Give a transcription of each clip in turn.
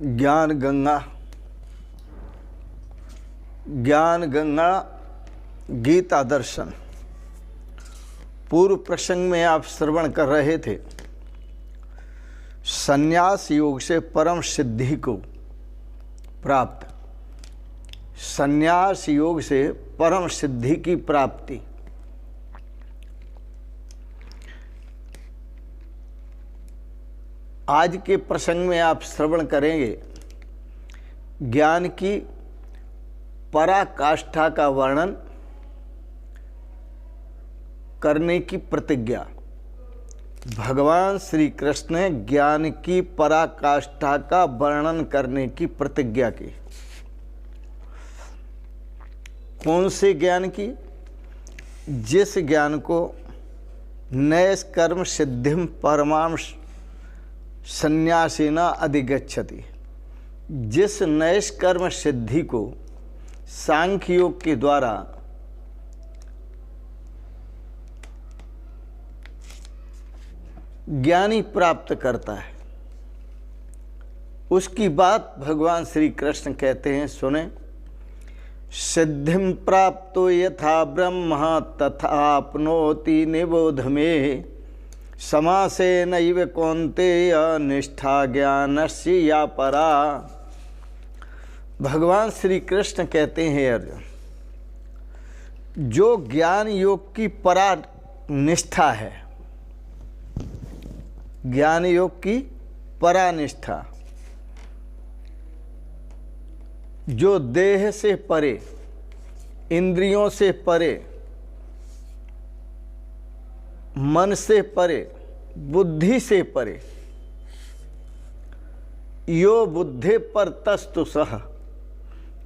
ज्ञान गंगा गीता दर्शन। पूर्व प्रसंग में आप श्रवण कर रहे थे, संन्यास योग से परम सिद्धि को प्राप्त, संन्यास योग से परम सिद्धि की प्राप्ति। आज के प्रसंग में आप श्रवण करेंगे ज्ञान की पराकाष्ठा का वर्णन करने की प्रतिज्ञा। भगवान श्री कृष्ण ने ज्ञान की पराकाष्ठा का वर्णन करने की प्रतिज्ञा की। कौन से ज्ञान की? जिस ज्ञान को नैष्कर्म सिद्धिम परमां संन्यासेना अधिगच्छति, जिस नैष्कर्म सिद्धि को सांख्य योग के द्वारा ज्ञानी प्राप्त करता है, उसकी बात भगवान श्री कृष्ण कहते हैं, सुने। सिद्धिं प्राप्तो यथा ब्रह्म तथाप्नोति निबोध मे, समासेनैव कौन्तेय निष्ठा ज्ञानस्य या परा। भगवान श्री कृष्ण कहते हैं, अर्जुन, जो ज्ञान योग की परा निष्ठा है, ज्ञान योग की परानिष्ठा, जो देह से परे, इंद्रियों से परे, मन से परे, बुद्धि से परे, यो बुद्धि पर तस्तु सह,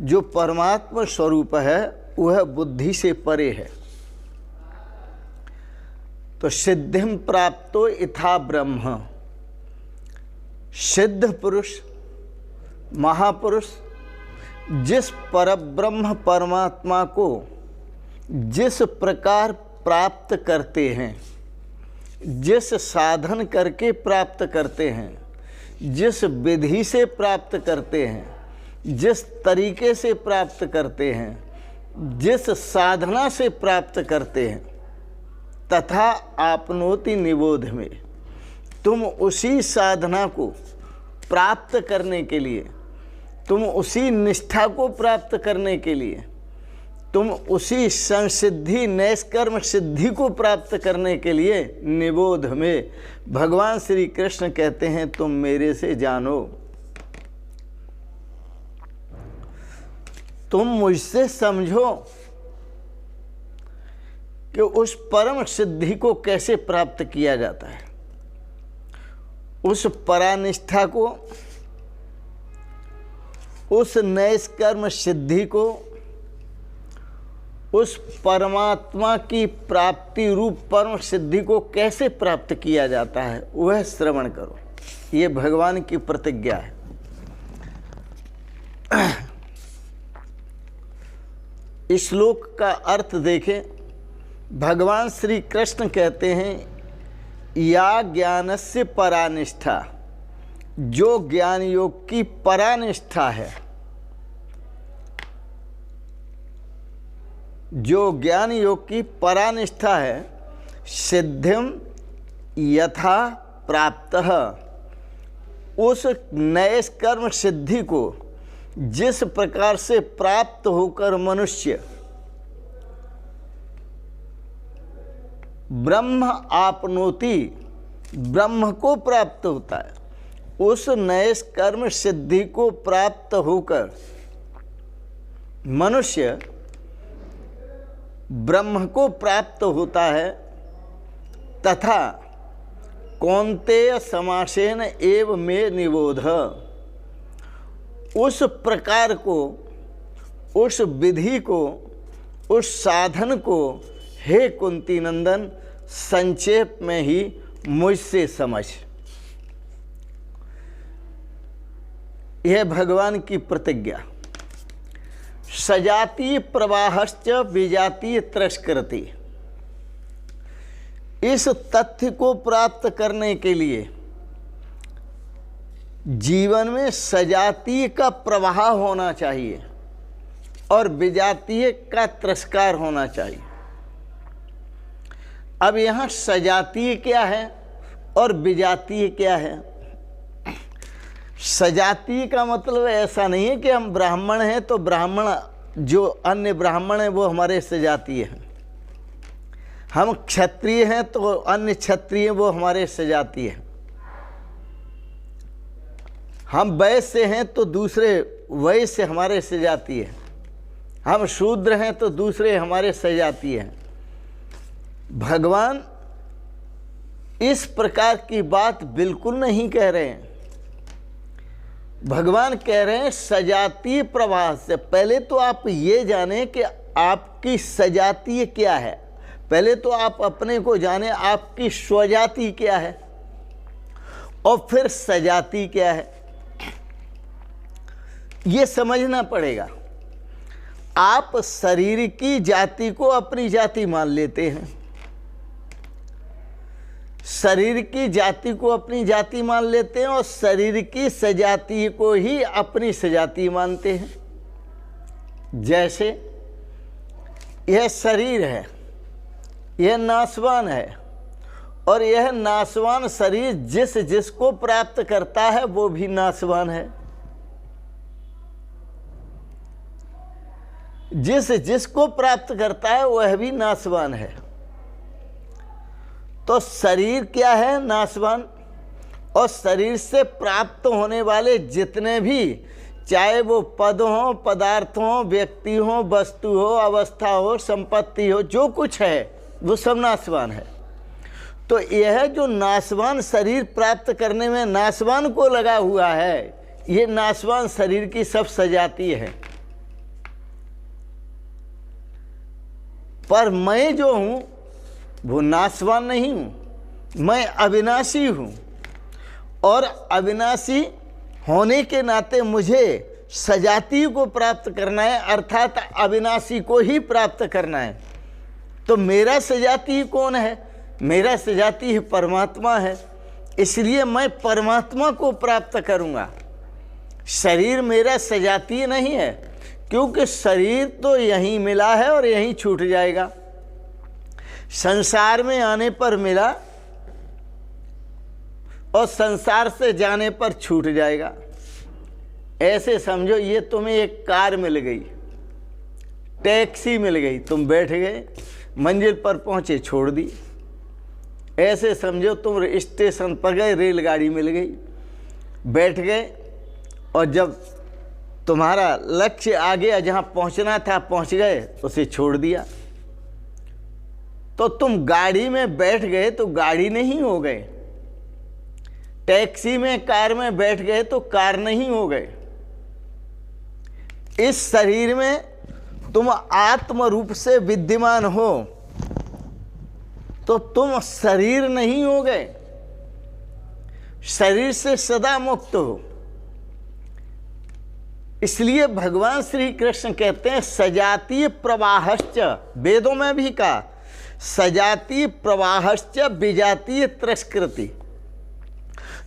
जो परमात्मा स्वरूप है वह बुद्धि से परे है। तो सिद्धिं प्राप्तो यथा ब्रह्म, सिद्ध पुरुष, महापुरुष जिस परब्रह्म परमात्मा को जिस प्रकार प्राप्त करते हैं, जिस साधन करके प्राप्त करते हैं, जिस विधि से प्राप्त करते हैं, जिस तरीके से प्राप्त करते हैं, जिस साधना से प्राप्त करते हैं, तथा आपनोति निबोध में, तुम उसी साधना को प्राप्त करने के लिए, तुम उसी निष्ठा को प्राप्त करने के लिए, तुम उसी संसिद्धि नैष्कर्म सिद्धि को प्राप्त करने के लिए निबोध में, भगवान श्री कृष्ण कहते हैं, तुम मेरे से जानो, तुम मुझसे समझो कि उस परम सिद्धि को कैसे प्राप्त किया जाता है, उस परानिष्ठा को, उस नैष्कर्म सिद्धि को, उस परमात्मा की प्राप्ति रूप परम सिद्धि को कैसे प्राप्त किया जाता है, वह श्रवण करो। ये भगवान की प्रतिज्ञा है। इस श्लोक का अर्थ देखें। भगवान श्री कृष्ण कहते हैं, या ज्ञानस्य परानिष्ठा, जो ज्ञान योग की परानिष्ठा है, जो ज्ञान योग की परानिष्ठा है, सिद्धिम यथा प्राप्तः, उस नैष्कर्म सिद्धि को जिस प्रकार से प्राप्त होकर मनुष्य ब्रह्म आपनोति, ब्रह्म को प्राप्त होता है, उस नैष्कर्म सिद्धि को प्राप्त होकर मनुष्य ब्रह्म को प्राप्त होता है, तथा कौन्तेय समासेन एव मे निबोध, उस प्रकार को, उस विधि को, उस साधन को हे कुंती नंदन संक्षेप में ही मुझसे समझ। यह भगवान की प्रतिज्ञा। सजातीय प्रवाहश्च विजातीय तिरस्कृति, इस तथ्य को प्राप्त करने के लिए जीवन में सजातीय का प्रवाह होना चाहिए और विजातीय का तिरस्कार होना चाहिए। अब यहाँ सजातीय क्या है और विजातीय क्या है? सजातीय का मतलब ऐसा नहीं है कि हम ब्राह्मण हैं तो ब्राह्मण जो अन्य ब्राह्मण हैं वो हमारे सजातीय हैं, हम क्षत्रिय हैं तो अन्य क्षत्रिय वो हमारे सजातीय हैं, हम वैश्य हैं तो दूसरे वैश्य हमारे सजातीय हैं, हम शूद्र हैं तो दूसरे हमारे सजातीय हैं। भगवान इस प्रकार की बात बिल्कुल नहीं कह रहे हैं। भगवान कह रहे हैं सजातीय प्रवाह से पहले तो आप ये जानें कि आपकी सजातीय क्या है। पहले तो आप अपने को जाने आपकी स्वजाति क्या है और फिर सजाति क्या है, ये समझना पड़ेगा। आप शरीर की जाति को अपनी जाति मान लेते हैं, शरीर की जाति को अपनी जाति मान लेते हैं और शरीर की सजाति को ही अपनी सजाति मानते हैं। जैसे यह शरीर है, यह नाशवान है और यह नाशवान शरीर जिस जिसको प्राप्त करता है वो भी नाशवान है, जिस जिसको प्राप्त करता है वह भी नाशवान है। तो शरीर क्या है? नाशवान। और शरीर से प्राप्त होने वाले जितने भी, चाहे वो पद हो, पदार्थ हो, व्यक्ति हो, वस्तु हो, अवस्था हो, संपत्ति हो, जो कुछ है वो सब नाशवान है। तो यह जो नाशवान शरीर प्राप्त करने में नाशवान को लगा हुआ है, ये नाशवान शरीर की सब सजाती है। पर मैं जो हूँ वो नाशवान नहीं हूँ, मैं अविनाशी हूँ और अविनाशी होने के नाते मुझे सजाती को प्राप्त करना है, अर्थात अविनाशी को ही प्राप्त करना है। तो मेरा सजाती कौन है? मेरा सजाती परमात्मा है, इसलिए मैं परमात्मा को प्राप्त करूँगा। शरीर मेरा सजाती नहीं है, क्योंकि शरीर तो यहीं मिला है और यहीं छूट जाएगा। संसार में आने पर मिला और संसार से जाने पर छूट जाएगा। ऐसे समझो ये तुम्हें एक कार मिल गई, टैक्सी मिल गई, तुम बैठ गए, मंजिल पर पहुंचे, छोड़ दी। ऐसे समझो तुम स्टेशन पर गए, रेलगाड़ी मिल गई, बैठ गए और जब तुम्हारा लक्ष्य आ गया, जहाँ पहुँचना था पहुँच गए, उसे छोड़ दिया। तो तुम गाड़ी में बैठ गए तो गाड़ी नहीं हो गए, टैक्सी में, कार में बैठ गए तो कार नहीं हो गए। इस शरीर में तुम आत्म रूप से विद्यमान हो तो तुम शरीर नहीं हो गए, शरीर से सदा मुक्त हो। इसलिए भगवान श्री कृष्ण कहते हैं सजातीय प्रवाहश्च, वेदों में भी कहा सजातीय प्रवाहश्च विजातीय तिरस्कृति।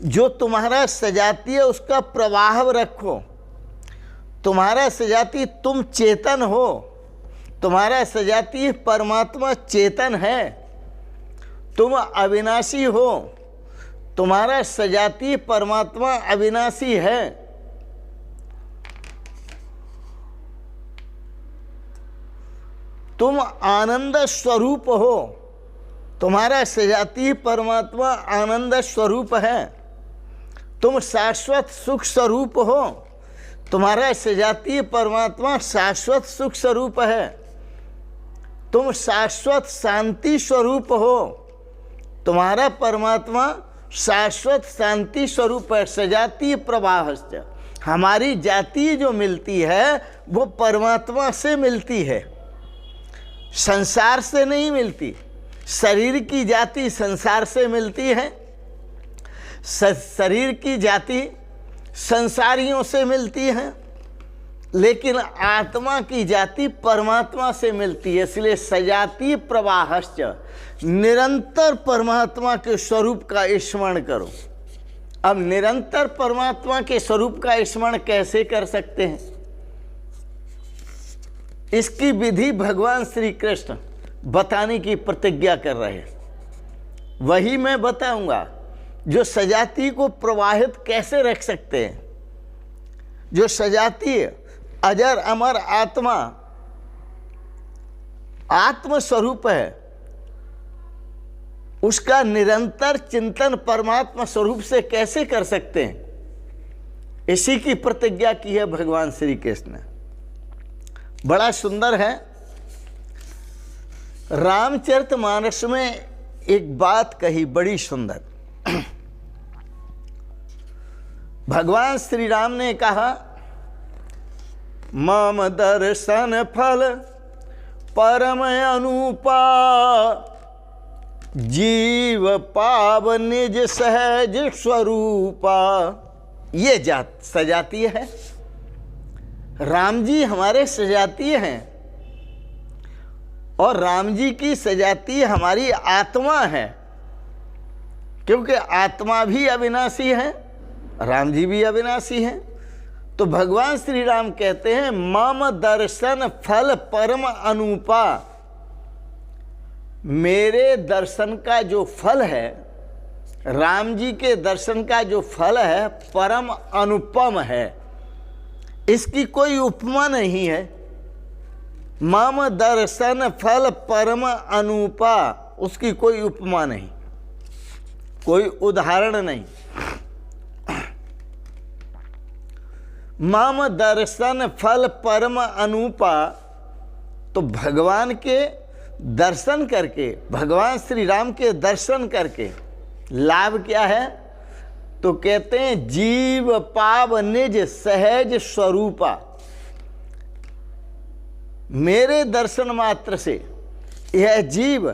जो तुम्हारा सजातीय उसका प्रवाह रखो। तुम्हारा सजातीय तुम चेतन हो, तुम्हारा सजातीय परमात्मा चेतन है, तुम अविनाशी हो, तुम्हारा सजातीय परमात्मा अविनाशी है। तुम आनंद स्वरूप हो, तुम्हारा सजातीय परमात्मा आनंद स्वरूप है। तुम शाश्वत सुख स्वरूप हो, तुम्हारा सजातीय परमात्मा शाश्वत सुख स्वरूप है। तुम शाश्वत शांति स्वरूप हो, तुम्हारा परमात्मा शाश्वत शांति स्वरूप है। सजातीय प्रवाहश्च, हमारी जाति जो मिलती है वो परमात्मा से मिलती है, संसार से नहीं मिलती। शरीर की जाति संसार से मिलती है, शरीर की जाति संसारियों से मिलती है, लेकिन आत्मा की जाति परमात्मा से मिलती है। इसलिए सजातीय प्रवाहश्च, निरंतर परमात्मा के स्वरूप का स्मरण करो, अब निरंतर परमात्मा के स्वरूप का स्मरण कैसे कर सकते हैं, इसकी विधि भगवान श्री कृष्ण बताने की प्रतिज्ञा कर रहे हैं। वही मैं बताऊंगा जो सजातीय को प्रवाहित कैसे रख सकते हैं। जो सजातीय अजर अमर आत्मा आत्म स्वरूप है, उसका निरंतर चिंतन परमात्मा स्वरूप से कैसे कर सकते हैं, इसी की प्रतिज्ञा की है भगवान श्री कृष्ण ने। बड़ा सुंदर है। रामचरितमानस में एक बात कही बड़ी सुंदर। भगवान श्री राम ने कहा, मम दर्शन फल परम अनुपा, जीव पाव निज सहज स्वरूपा। ये जात सजातीय है। राम जी हमारे सजातीय हैं और राम जी की सजातीय हमारी आत्मा है, क्योंकि आत्मा भी अविनाशी है, राम जी भी अविनाशी हैं। तो भगवान श्री राम कहते हैं, मम दर्शन फल परम अनुपा। मेरे दर्शन का जो फल है, राम जी के दर्शन का जो फल है, परम अनुपम है, इसकी कोई उपमा नहीं है। मम दर्शन फल परम अनुपा, उसकी कोई उपमा नहीं, कोई उदाहरण नहीं। मम दर्शन फल परम अनुपा। तो भगवान के दर्शन करके, भगवान श्री राम के दर्शन करके लाभ क्या है? तो कहते हैं जीव पाव निज सहज स्वरूपा। मेरे दर्शन मात्र से यह जीव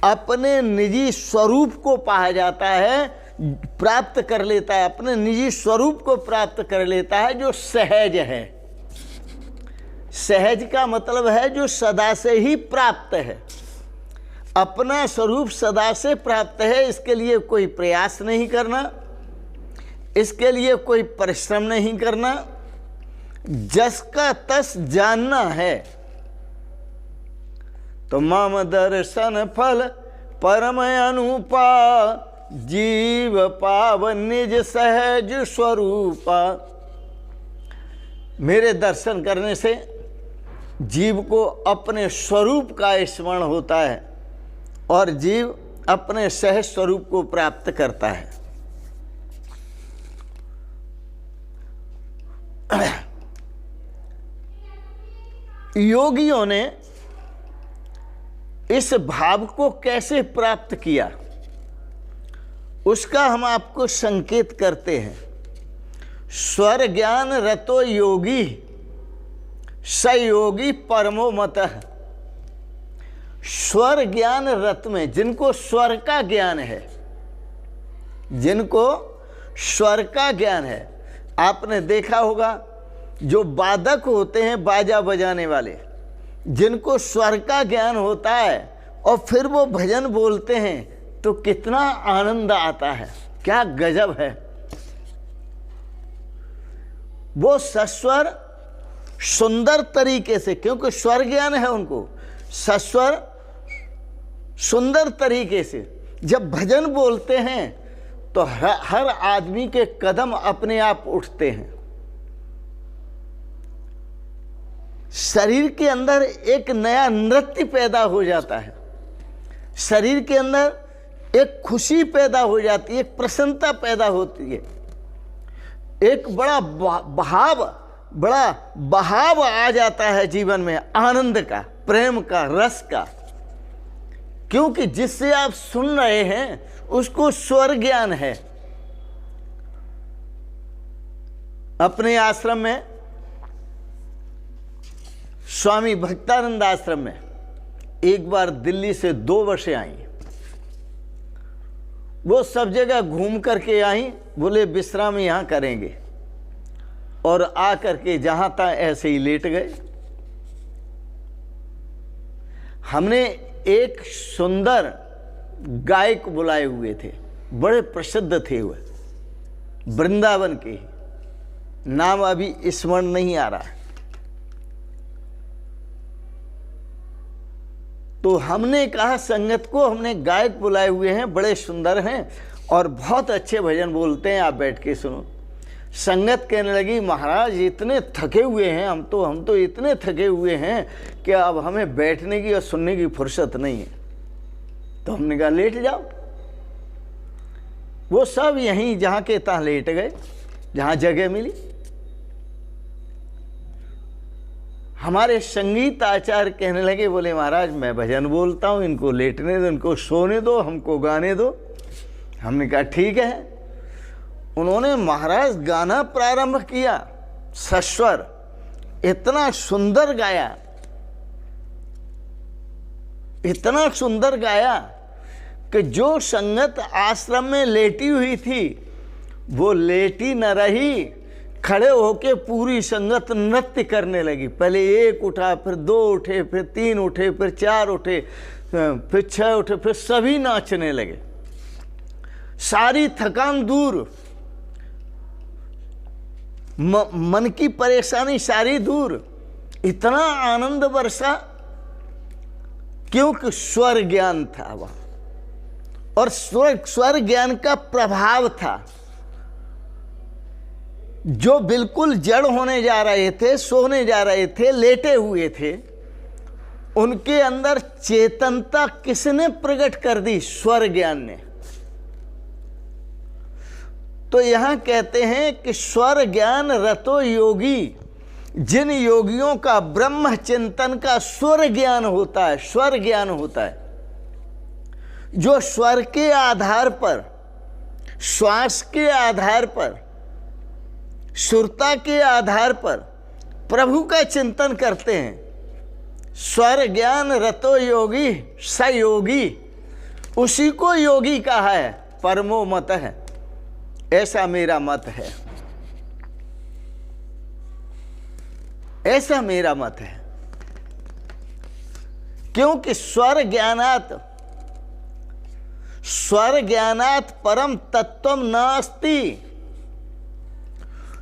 अपने निजी स्वरूप को पा जाता है, प्राप्त कर लेता है, अपने निजी स्वरूप को प्राप्त कर लेता है, जो सहज है। सहज का मतलब है जो सदा से ही प्राप्त है। अपना स्वरूप सदा से प्राप्त है, इसके लिए कोई प्रयास नहीं करना, इसके लिए कोई परिश्रम नहीं करना, जस का तस जानना है। तो मम दर्शन फल परम अनुपा, जीव पाव निज सहज स्वरूपा। मेरे दर्शन करने से जीव को अपने स्वरूप का स्मरण होता है और जीव अपने सहज स्वरूप को प्राप्त करता है। योगियों ने इस भाव को कैसे प्राप्त किया, उसका हम आपको संकेत करते हैं। स्वर ज्ञान रतो योगी स योगी परमो मतः। स्वर ज्ञान रत में, जिनको स्वर का ज्ञान है, जिनको स्वर का ज्ञान है, आपने देखा होगा जो वादक होते हैं, बाजा बजाने वाले, जिनको स्वर का ज्ञान होता है और फिर वो भजन बोलते हैं तो कितना आनंद आता है, क्या गजब है। वो सस्वर सुंदर तरीके से, क्योंकि स्वर ज्ञान है उनको, सस्वर सुंदर तरीके से जब भजन बोलते हैं तो हर आदमी के कदम अपने आप उठते हैं। शरीर के अंदर एक नया नृत्य पैदा हो जाता है, शरीर के अंदर एक खुशी पैदा हो जाती है, एक प्रसन्नता पैदा होती है, एक बड़ा बहाव आ जाता है जीवन में, आनंद का, प्रेम का, रस का। क्योंकि जिससे आप सुन रहे हैं उसको स्वर ज्ञान है। अपने आश्रम में, स्वामी भक्तानंद आश्रम में एक बार दिल्ली से 2 बसें आई। वो सब जगह घूम करके आई, बोले विश्राम यहाँ करेंगे, और आ करके जहाँ था ऐसे ही लेट गए। हमने एक सुंदर गायक बुलाए हुए थे, बड़े प्रसिद्ध थे वह, वृंदावन के ही, नाम अभी स्मरण नहीं आ रहा है। तो हमने कहा संगत को, हमने गायक बुलाए हुए हैं, बड़े सुंदर हैं और बहुत अच्छे भजन बोलते हैं, आप बैठ के सुनो। संगत कहने लगी महाराज इतने थके हुए हैं हम तो इतने थके हुए हैं कि अब हमें बैठने की और सुनने की फुर्सत नहीं है। तो हमने कहा लेट जाओ। वो सब यहीं जहाँ के तहाँ लेट गए, जहाँ जगह मिली। हमारे संगीत आचार्य कहने लगे, बोले महाराज मैं भजन बोलता हूँ, इनको लेटने दो, इनको सोने दो, हमको गाने दो। हमने कहा ठीक है। उन्होंने महाराज गाना प्रारंभ किया, सस्वर, इतना सुंदर गाया, इतना सुंदर गाया कि जो संगत आश्रम में लेटी हुई थी वो लेटी न रही, खड़े होके पूरी संगत नृत्य करने लगी। पहले एक उठा, फिर दो उठे, फिर तीन उठे, फिर चार उठे, फिर छह उठे, फिर सभी नाचने लगे। सारी थकान दूर, मन की परेशानी सारी दूर, इतना आनंद बरसा क्योंकि स्वर ज्ञान था वहां, और स्वर ज्ञान का प्रभाव था। जो बिल्कुल जड़ होने जा रहे थे, सोने जा रहे थे, लेटे हुए थे, उनके अंदर चेतनता किसने प्रकट कर दी? स्वर ज्ञान ने। तो यहां कहते हैं कि स्वर ज्ञान रतो योगी, जिन योगियों का ब्रह्म चिंतन का स्वर ज्ञान होता है, स्वर ज्ञान होता है, जो स्वर के आधार पर, श्वास के आधार पर, सुरता के आधार पर प्रभु का चिंतन करते हैं। स्वर ज्ञान रतो योगी स योगी, उसी को योगी कहा है। परमो मत है, ऐसा मेरा मत है, ऐसा मेरा मत है। क्योंकि स्वर ज्ञानात परम तत्वम नास्ति।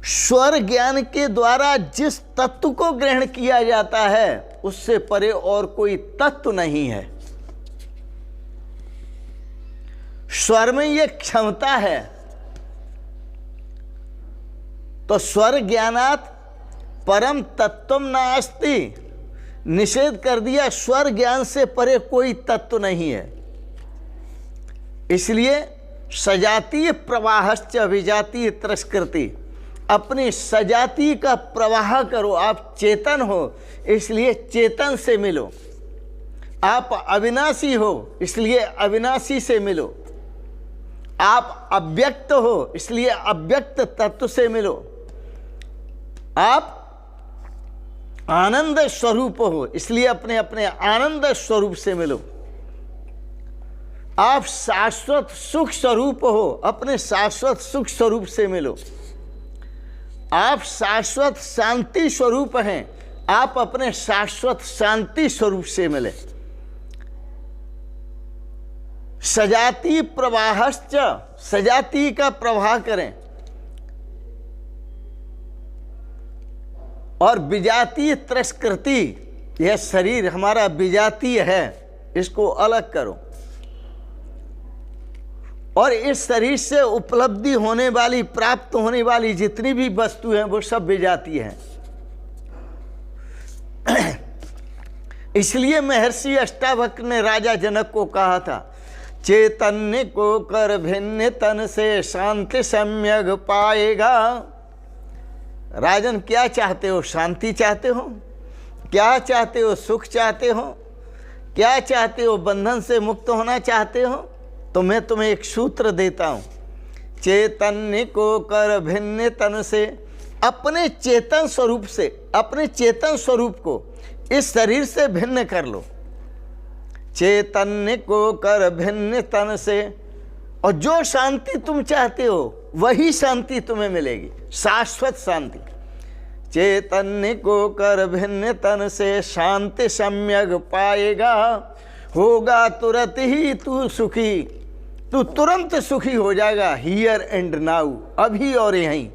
स्वर ज्ञान के द्वारा जिस तत्व को ग्रहण किया जाता है उससे परे और कोई तत्व नहीं है। स्वर में यह क्षमता है। तो स्वर ज्ञानात परम तत्वम नास्ति, निषेध कर दिया। स्वर ज्ञान से परे कोई तत्व नहीं है। इसलिए सजातीय प्रवाहश्च विजातीय तिरस्कृति, अपनी सजाती का प्रवाह करो। आप चेतन हो इसलिए चेतन से मिलो, आप अविनाशी हो इसलिए अविनाशी से मिलो, आप अव्यक्त हो इसलिए अव्यक्त तत्व से मिलो, आप आनंद स्वरूप हो इसलिए अपने अपने आनंद स्वरूप से मिलो, आप शाश्वत सुख स्वरूप हो अपने शाश्वत सुख स्वरूप से मिलो, आप शाश्वत शांति स्वरूप हैं, आप अपने शाश्वत शांति स्वरूप से मिले। सजाती प्रवाहश्च, सजाती का प्रवाह करें, और विजातीय तिरस्कृति, यह शरीर हमारा विजातीय है, इसको अलग करो। और इस शरीर से उपलब्धि होने वाली, प्राप्त होने वाली जितनी भी वस्तु हैं वो सब विजातीय हैं। इसलिए महर्षि अष्टावक्र ने राजा जनक को कहा था, चैतन्य को कर भिन्न तन से शांति सम्यक पाएगा। राजन क्या चाहते हो? शांति चाहते हो? क्या चाहते हो? सुख चाहते हो? क्या चाहते हो? बंधन से मुक्त होना चाहते हो? तो मैं तुम्हें एक सूत्र देता हूं, चैतन्य को कर भिन्न तन से, अपने चेतन स्वरूप से, अपने चेतन स्वरूप को इस शरीर से भिन्न कर लो। चैतन्य को कर भिन्न तन से, और जो शांति तुम चाहते हो वही शांति तुम्हें मिलेगी, शाश्वत शांति। चैतन्य को कर भिन्न तन से शांति सम्यक पाएगा, होगा तुरंत ही तू सुखी, तू तुरंत सुखी हो जाएगा। हियर एंड नाउ, अभी और यहीं,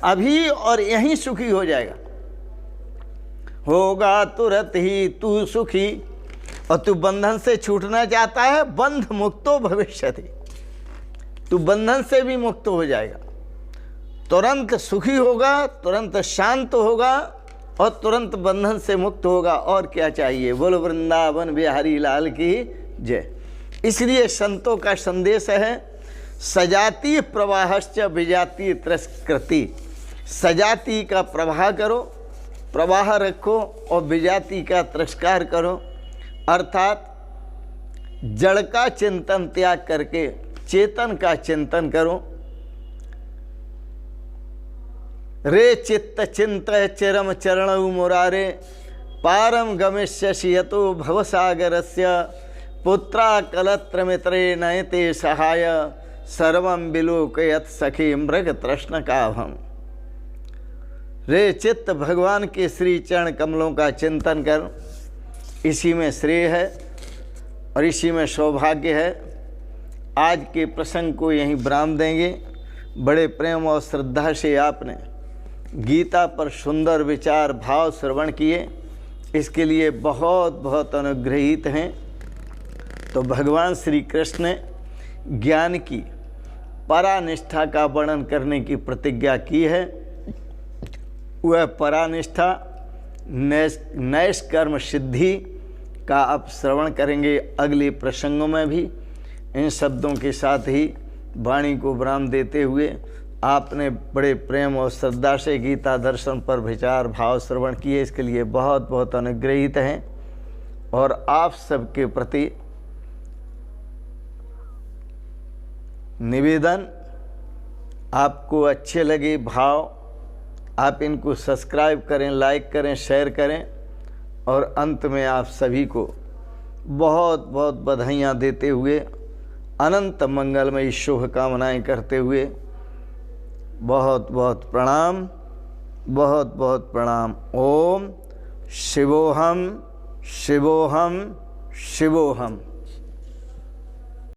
अभी और यहीं सुखी हो जाएगा। होगा तुरंत ही तू सुखी। और तू बंधन से छूटना चाहता है, बंध मुक्तो भविष्यति, तू बंधन से भी मुक्त हो जाएगा। तुरंत सुखी होगा, तुरंत शांत होगा और तुरंत बंधन से मुक्त होगा। और क्या चाहिए? बोलो वृंदावन बिहारी लाल की जय। इसलिए संतों का संदेश है, सजातीय प्रवाहश्च विजातीय तिरस्कृति। सजाती का प्रवाह करो, प्रवाह रखो, और विजाति का तिरस्कार करो। अर्थात जड़ का चिंतन त्याग करके चेतन का चिंतन करो। रे चित्त चिंतय चिरम चरणौ मुरारे, पारम गमिष्यसि यतो भवसागरस्य, पुत्रा कलत्र मित्रे नयते सहाय, सर्वं विलोकयत् सखी मृग तृष्ण काभम। रे चित्त, भगवान के श्री चरण कमलों का चिंतन कर, इसी में श्रेय है और इसी में सौभाग्य है। आज के प्रसंग को यहीं विराम देंगे। बड़े प्रेम और श्रद्धा से आपने गीता पर सुंदर विचार भाव श्रवण किए, इसके लिए बहुत बहुत अनुग्रहित हैं। तो भगवान श्री कृष्ण ने ज्ञान की परानिष्ठा का वर्णन करने की प्रतिज्ञा की है। वह परानिष्ठा नैष्कर्म सिद्धि का आप श्रवण करेंगे अगले प्रसंगों में भी। इन शब्दों के साथ ही वाणी को विराम देते हुए आपने बड़े प्रेम और श्रद्धा से गीता दर्शन पर विचार भाव श्रवण किए, इसके लिए बहुत बहुत अनुग्रहित हैं। और आप सबके प्रति निवेदन, आपको अच्छे लगे भाव, आप इनको सब्सक्राइब करें, लाइक करें, शेयर करें। और अंत में आप सभी को बहुत बहुत बधाइयाँ देते हुए, अनंत मंगलमयी शुभकामनाएं करते हुए बहुत बहुत प्रणाम, बहुत बहुत प्रणाम। ओम शिवोहम शिवोहम शिवोहम।